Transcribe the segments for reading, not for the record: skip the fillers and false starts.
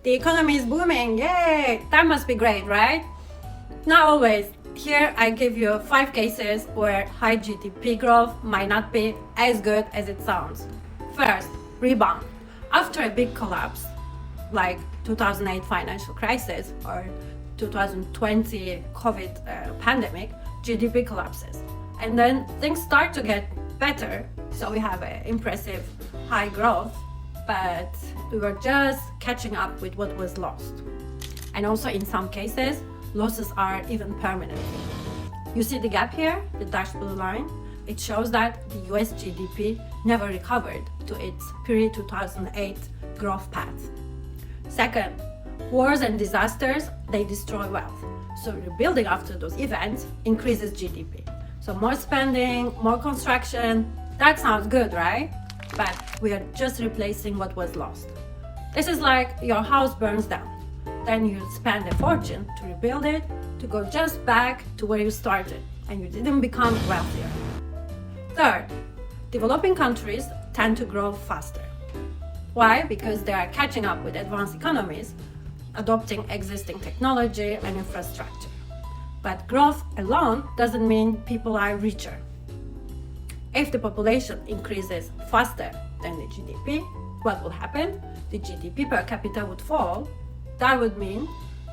The economy is booming, yay! That must be great, right? Not always. Here I give you 5 cases where high GDP growth might not be as good as it sounds. First, rebound. After a big collapse, like 2008 financial crisis or 2020 COVID pandemic, GDP collapses. And then things start to get better, so we have an impressive high growth, but we were just catching up with what was lost. And also in some cases, losses are even permanent. You see the gap here, the dashed blue line? It shows that the US GDP never recovered to its pre-2008 growth path. Second, wars and disasters, they destroy wealth. So rebuilding after those events increases GDP. So more spending, more construction, that sounds good, right? But we are just replacing what was lost. This is like your house burns down. Then you spend a fortune to rebuild it, to go just back to where you started, and you didn't become wealthier. Third, developing countries tend to grow faster. Why? Because they are catching up with advanced economies, adopting existing technology and infrastructure. But growth alone doesn't mean people are richer. If the population increases faster than the GDP, what will happen? The GDP per capita would fall. That would mean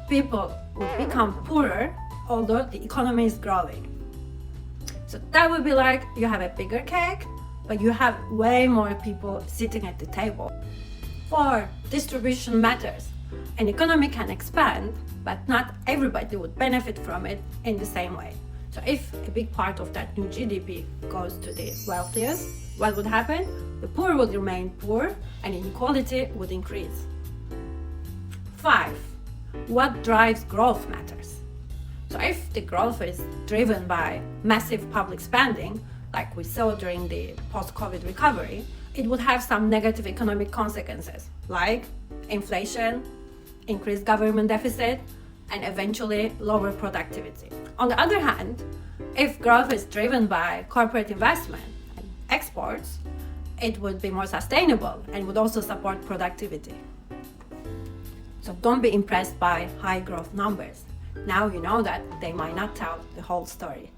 people would become poorer, although the economy is growing. So that would be like you have a bigger cake, but you have way more people sitting at the table. 4, distribution matters. An economy can expand, but not everybody would benefit from it in the same way. So if a big part of that new GDP goes to the wealthiest, what would happen? The poor would remain poor and inequality would increase. 5, what drives growth matters. So if the growth is driven by massive public spending, like we saw during the post-COVID recovery, it would have some negative economic consequences, like inflation, increased government deficit, and eventually lower productivity. On the other hand, if growth is driven by corporate investment and exports, it would be more sustainable and would also support productivity. So don't be impressed by high growth numbers. Now you know that they might not tell the whole story.